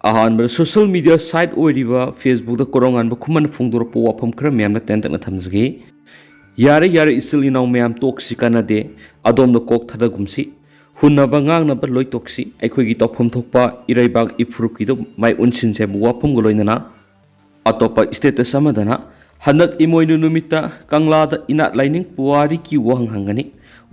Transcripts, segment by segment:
अहानब social media site Facebook कोरोंगान खुमन फोंदोरप वाफम खर मैम तेंतक थमजगे यारे यारे इसिल इनाव मैम तोक्सी कानदे अदोम कोक थदगुमसी हुनब ngangnab loi toksi akhoi topphom thokpa iraibak ifruki do mai unsin se waphum goloinana atopa status samadana hanak imoinu numita kangla da inat lining puari ki wahang hangani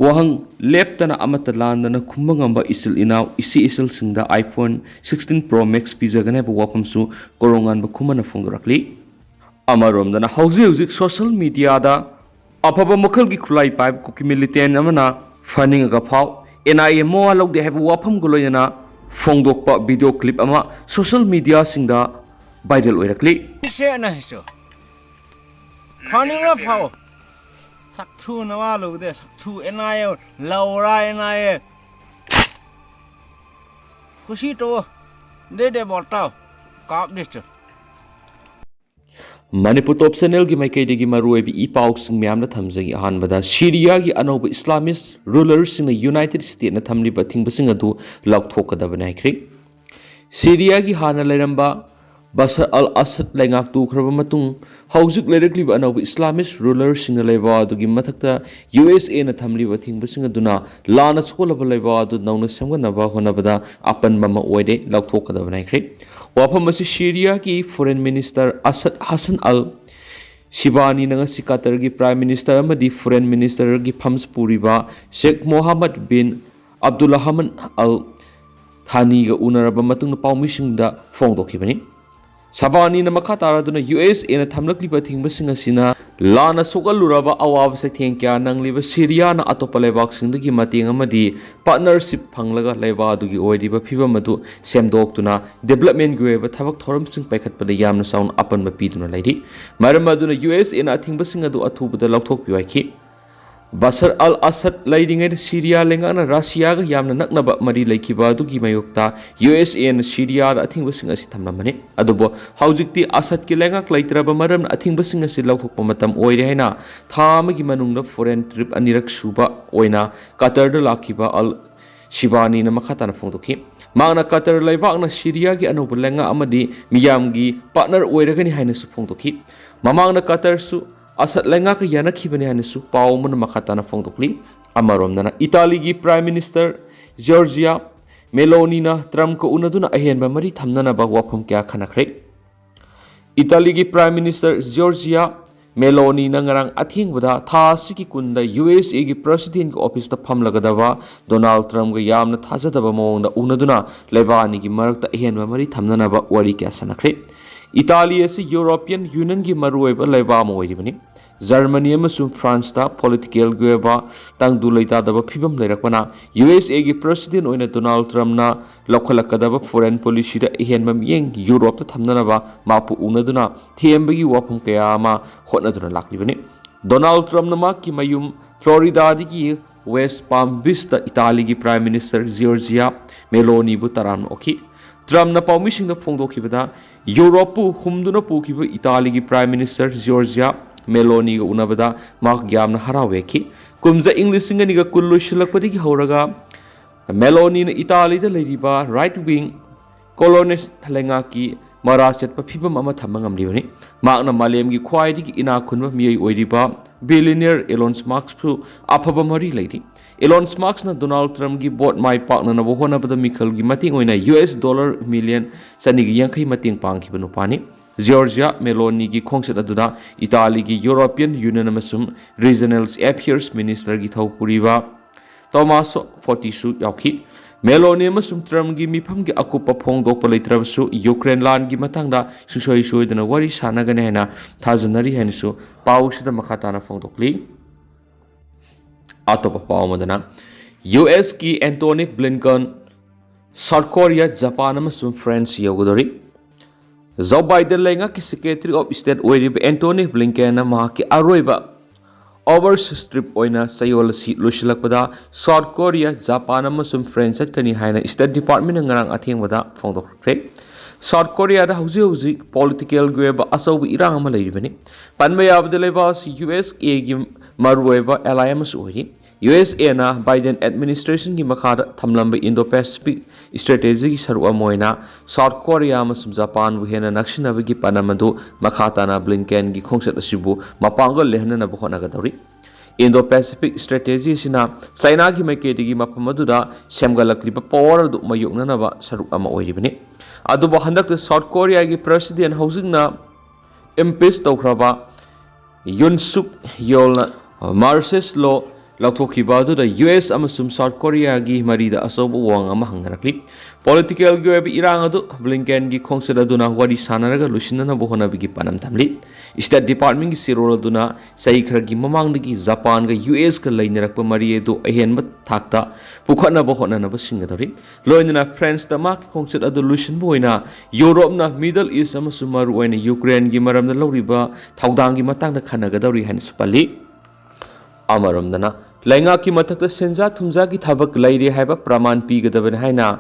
wahang leptana amata landana khumbangamba isil inaw isi isil singda iPhone 16 Pro Max pizagane bu waphum su korongan bu khumana phongdorakli amaromdana hauji social media da Aphaba mokhal gi khulai pipe kuki militant amana phaningnaga phao NIA moa loude have wapam goloyana phongdokpa video clip ama social media singda viral oirakli se na hiso phaningnaga phao sakthu nawa loude sakthu NIA laura NIA khushi to de boltao kap dis Manipur top channel gi maikei degi maruai bi ipau sing myam na thamjagi ahanbada Syria gi anoba Islamist rulers in the United States na thamli ba thing basing adu laukthokadaba na khri Syria gi hana leramba Bashar al-Assad lengak tu khraba matung haujuk lerekli ba anoba Islamist rulers in leba adu gi mathakta USA na thamli ba thing basing aduna lana skolaba leba adu nauna samgana ba honabada apan mama oide laukthokadaba na khri Wapam masih Syria ki Foreign Minister Asad Hassan al-Shibani nanga si Qatar ki Prime Minister amadi Foreign Minister ki Phams Puriba Sheikh Mohammed bin Abdulrahman al-Thani ga unaraba matung na paumising da phongdokhibani Sabani na makatara duna USA na thamlakli ba thingba singa sina lana sokaluraba awab sa thengkya nangliba Syria na atopa lebak singdagi mating amadi partnership phanglaga leba adugi oidiba phiba madu semdoktuna development gueba thabak thoram sing paikhatpada yamna sound apan ma piduna laidi maram aduna USA na thingba singa du athubada lokthok piwaiki Bashar al-Assad leidingai Syria lengana Russia ga yamna naknaba mari laikiba adugi mayokta USA na Syria da athingba singa si thamlamani adubo haujikti Assad ki lengak laitraba maram athingba singa si lokthokpa matam oire haina thamagi manungna foreign trip anirak suba oina Qatar da lakiba al-Shibani na makhatana phongdokhi magna Qatar laibak na Syria gi anoba lenga amadi miyamgi partner oiragani haina su phongdokhi mamangna Qatar su Asad lenga ka yana khibani hanisu pau mun makhatana phongdokli amaromnana Italy gi Prime Minister Giorgia Meloni na Trump ko unaduna ahenba mari thamnana ba waphum kya khanakhre Italy gi Prime Minister Giorgia Meloni na ngarang athingbada thasi ki kunda USA gi President ki office ta phamlagadaba Donald Trump ga yamna thajadaba mawngda unaduna lebani gi marakta ahenba mari thamnana ba wari kya sanakhre Italy as European Union gi maruiba leba moiribani Germany amasung France ta political gueba tangdu leita daba phibam leirakwana USA gi president oina Donald Trump na lokhalakadaba foreign policy da ehenmam yeng Europe ta thamnana ba mapu unaduna thembagi wapum kaya ma hotnaduna laklibani Donald Trump na ma ki mayum Florida gi West Palm Beach ta Italy gi Prime Minister Giorgia Meloni bu taram okhi Trump na permission da phongdokhibada Europe humduna pukiba Italy gi Prime Minister Giorgia Meloni ga unabada mak gyamna haraweki kumza English singa niga kullu shilakpadi gi horaga Meloni na Italy da leiriba right wing colonist thalenga ki marachet pa phibam ama thamangam liwani makna malem gi khwaidi gi ina khunba miyai oiriba billionaire Elon Musk su aphaba mari leiri Elon Musk na Donald Trump gi bot mai partner na bohona bada mikhal gi mating oina US dollar million sani gi yankhai mating pangki banu pani Giorgia Meloni gi khongset aduda Italy gi European Union amasum regional affairs minister gi thawpuriba Tommaso Fortisu yakhi Meloni amasum Trump gi mifam gi akupa phongdokpa leitrabasu Ukraine land gi matangda susoi soidana wari sanagane hena thajanari hensu pausida makhatana phongdokli Atopa Paumadana US ki Antony Blinken South Korea Japan amasung France yogudori Joe Biden lenga ki Secretary of State oirib Antony Blinken na mahaki aroiba overseas trip oina sayol si lusilakpada South Korea Japan amasung France kani haina State Department ngarang athengwada phongdokre South Korea da hauji political gueba asawi irang ama leiribani panmayabda leba US gi maruiba alliance oiri USA na Biden administration gi makhada thamlamba Indo-Pacific strategy gi saru amoina South Korea amasum Japan bu hena nakshina gi panamadu makhata na Blinken gi khongsat asibu mapangol lehna na bhona ga dawri Indo-Pacific strategy sina China gi maikedi gi mapamadu da semgalakliba power du mayukna na ba saru ama oiribani adubo handak South Korea gi president housingna impeach tawkraba Yoon Suk Yeol na Marxist law lauthokhiba adu da US amasum South Korea gi marida asobu wang ama hangnarakli political gi web irang adu Blinken gi khongsad aduna wari sanaraga lusinna bohona bigi panam thamli State Department gi sirol aduna sai khara gi mamang gi Japan ga US ka lainarakpa mari edu ahen ba thakta pukhana bohona na basinga dori loinana France ta mak khongsad adu lusin boina Europe na Middle East amasum maru oina Ukraine gi maram na loriba thaudang gi matang da khanaga dori han spali amaramdana lainga ki mathakta senja thumja ki thabak laire haiba praman pigadaben haina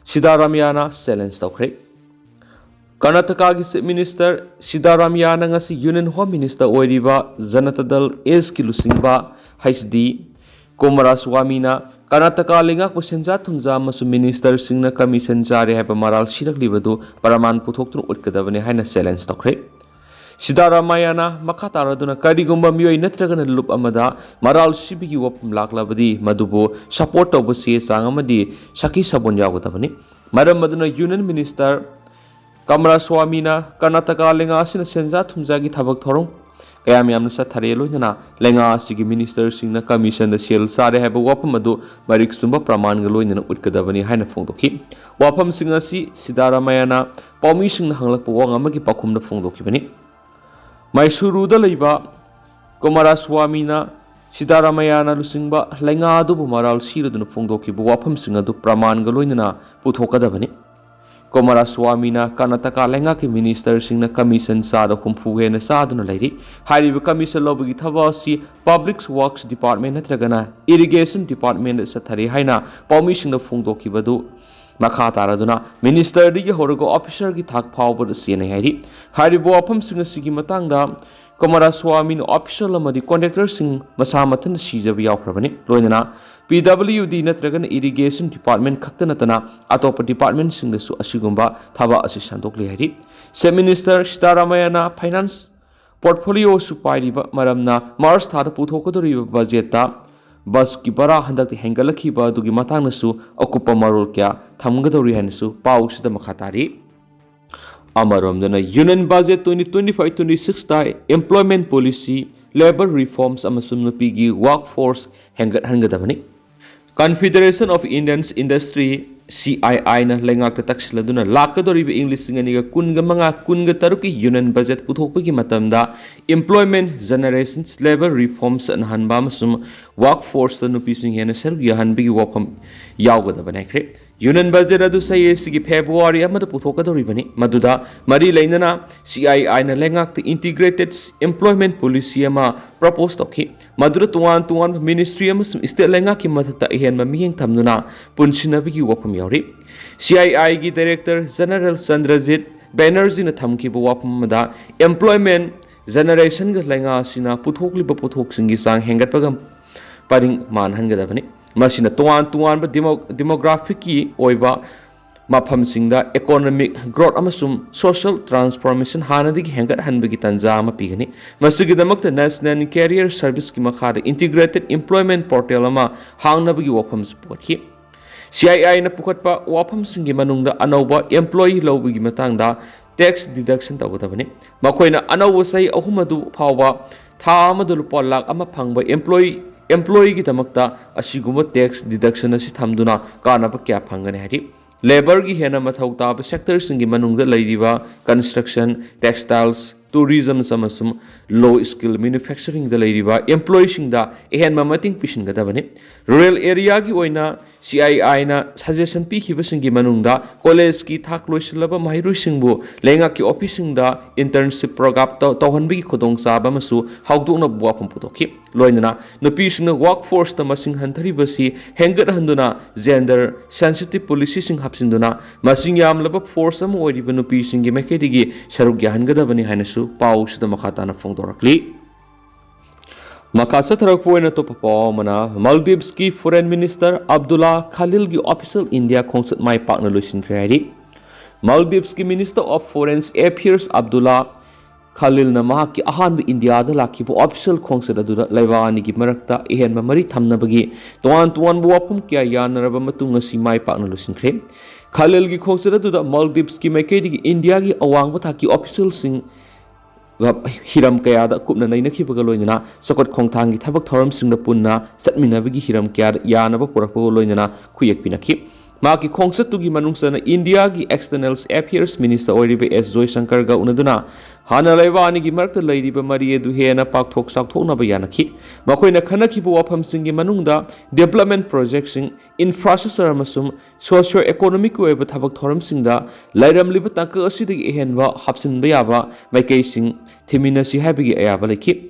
Sidaramyana challenge tawkhre Karnataka gi Chief Minister Sidaramyana ngasi Union Home Minister oiriba Janata Dal S ki lusingba HD Kumaraswamy na Karnataka lenga ko senja thumja masu minister singna commission jare haiba maral siraklibedu praman puthoktu utkadabane haina challenge tawkhre Sidaramyana makataraduna karigumba miyoi natragana lup amada maral sibigi wapum laklabadi madubu support of se sangamadi saki sabon yagodabani maram maduna Union Minister Kumaraswamy na Karnataka lenga asina senja thumjagi thabak thorong kayam yamna sa thare loina lenga asigi minister singna commission da sel sare haiba wapum adu marik sumba praman ga loina utkadabani haina phongdokhi wapam singa si Sidaramyana paumi singna hanglakpa wang amagi pakhumna phongdokhi bani Mysuru da leiba Kumaraswamy na Sidaramyana lusingba lenga adu maral siraduna phongdokhi bu wafam singa du praman ga loinana puthokadabani Kumaraswamy na Karnataka lenga ki minister singna commission sa da khumfu hena sa duna leiri hariba commission lobagi thaba si Public Works Department natragana Irrigation Department sa thari haina paumi singna phongdokhi badu makha taraduna minister di horogo officer gi thak phao bud sene hairi haribo afam singa sigi matangda Kumaraswamy no official amadi contractor sing masa mathan sijabi yaukhrabani loinana PWD natragan irrigation department khaktanatana atopa department sing su asigumba thaba asi sandokli hairi Chief Minister Sidaramyana finance portfolio su pairiba maramna March thada puthokodoriba budget ta bus ki bara handak hengalakhi ba dugi matang nasu akupa marul kya thamgadori hansu pau sida makhatari amarom dana union budget 2025-26 ta employment policy labor reforms amasum nupi gi workforce hangadabani Confederation of Indians Industry CII na lengak ta taksiladuna lakadori bi English singaniga kunga manga kunga taruki union budget puthokpagi matamda employment generations labor reforms an hanba masum workforce nupi sing hena sergi hanbigi wafam yawgadabane khre Union budget adu say sigi February amada puthokadori bani maduda mari lainana CII na lengak ta integrated employment policy ama propose tokhi madura tuan ministry amasum state lenga ki mathata ihen ma miyeng thamnuna punsinabigi wafam yawri CII gi director general Chandrajit Banerjee na thamki bu wafam da employment generation ga lenga sina puthokli ba puthok singi sang hengat pagam paring man hangadabani masina tuan ba demographic ki oiba mafam singda economic growth amasum social transformation hanadigi hengat hanbagi tanja ama pigani masigi damakta national career service ki makhada integrated employment portal ama hangnabagi wafam support ki CII na pukatpa wafam singi manungda anauba employee lobigi matangda tax deduction tawgadabani makoina anauba sai ahumadu phawba tha amadu lupa lakh ama phangba employee ki tamakta asiguma tax deduction asi thamduna kana pa kya phangane hari labor gi hena mathau ta sector singi manungda leiriba construction textiles tourism samasum low skill manufacturing da leiriba employee singda ehen mamating pising gadabani rural area gi oina CII na suggestion pi khiba singi manungda college ki thak loisilaba mahiru singbu lenga ki office singda internship program tawhanbi khodong saba masu hawdukna buwa phumputokhi loinana nupi singna workforce ta masing hanthari basi hengat handuna gender sensitive policy sing hapsinduna masing yamlaba force am oiriba nupi singi mekedigi saruk yahangadabani hainasu pau sida makhatana phongdorakli Makasa Tarapuena to Papamana, Maldives ki Foreign Minister Abdullah Khalil gi official India concert my partner Lucian Creati. Maldives ki Minister of Foreign Affairs Abdullah Khalil na mahaki ahan India da laki bu official concert adura laibani ki marakta ihen mamari thamnabagi tuan bu wapum kya yanaraba matung ngasi my partner Lucian Cre. Khalil gi concert adura Maldives ki maikedi ki India gi awang bataki official sing hiram kaya da kupna naina ki bagaloina sakot khongthang gi thabak thoram sing da punna satmina bagi hiram kaya yana ba purak bagaloina khuyak pinaki maki khongsa tu gi manungsana India gi external affairs minister oiribe S Joy Shankar ga unaduna hana laiba ani gi markta lairiba mari edu hena pakthok sakthok na bayana ki makoina khanaki bu wafam sing gi manungda development projects sing infrastructure amasum socio economic oiba thabak thoram sing da lairam liba taka asidi ehenwa hapsin bayaba maikei sing thimina si habigi ayaba lekhi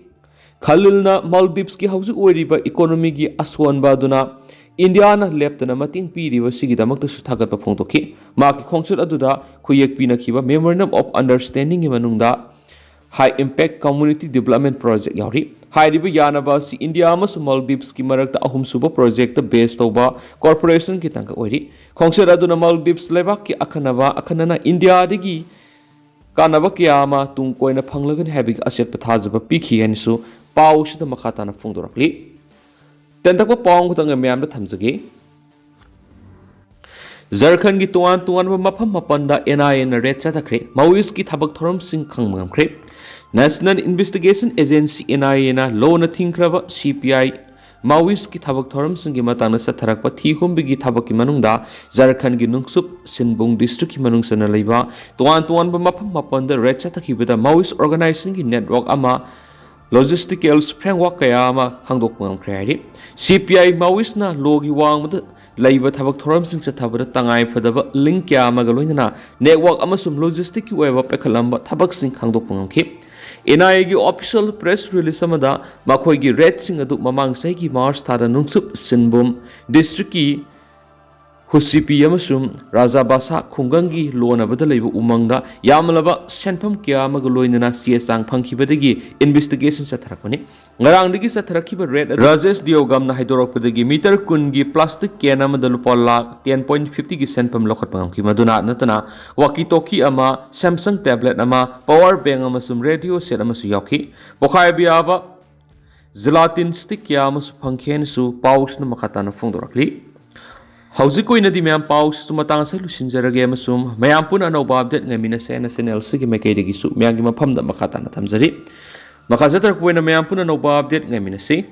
Khalilna Maldives ki hausi oiriba economy gi aswanba duna India na leptana mating piriba sigidamakta su thagatpa phongtokhi maki khongchut aduda khuyek pinakhiba memorandum of understanding gi manungda high impact community development project yauri hairiba yanaba si India amas Maldives ki marakta ahum suba project based toba corporation ki tangka oiri khongchut aduna Maldives lebak ki akhanana India digi kanaba kiyama tungkoina phanglagan habig aset pathajaba pikhi anisu pau sida makhatana phongdorakli Tentako pong kutang mayam da thamjagi Jharkhand gi tuan mafam mapanda NIA na red chatakre Maoist ki thabak thoram sing khangmam kre National Investigation Agency NIA na law na thingkraba CPI Maoist ki thabak thoram sing gi matang na satharakpa thihum bi gi thabak ki manungda Jharkhand gi nungsup Sinbung district ki manungsana leiba tuan ba mafam mapanda red chatakibada Maoist organization gi network ama logistical framework kaya ama hangdok ngam kre CPI Maoist na logi wang laiba thabak thoram sing chathabada tangai phadaba link kya magaloina network amasum logistic ki weba pekhalamba thabak sing hangdok ngam NIA gi official press release amada makhoi gi red sing adu mamang sai gi March thada nungsup Sinbum district ki Husipi amasum Rajabasa khungangi lona badalaiba umangda yamalaba senpham kya magaloina siasang phangkhibadagi investigation satharakani ngarangdagi satharakhiba red Rajesh Diogam na haidorakpadagi meter kungi plastic can amada lupa lakh 10.50 gi senpham lokhat pangamki maduna natana walkie talkie ama Samsung tablet ama power bank amasum radio set amasu yauki bokhai biaba gelatin stick kya amasu phangkhen su pouch na makhatana phongdorakli Hausi ko ina di mayam paus tumatang sa lusinjarage amasum mayam pun anauba update ngaminase national sige maikaidagi su mayang gi mafamda makata na thamjari makajatar ko ina mayam pun anauba update ngaminase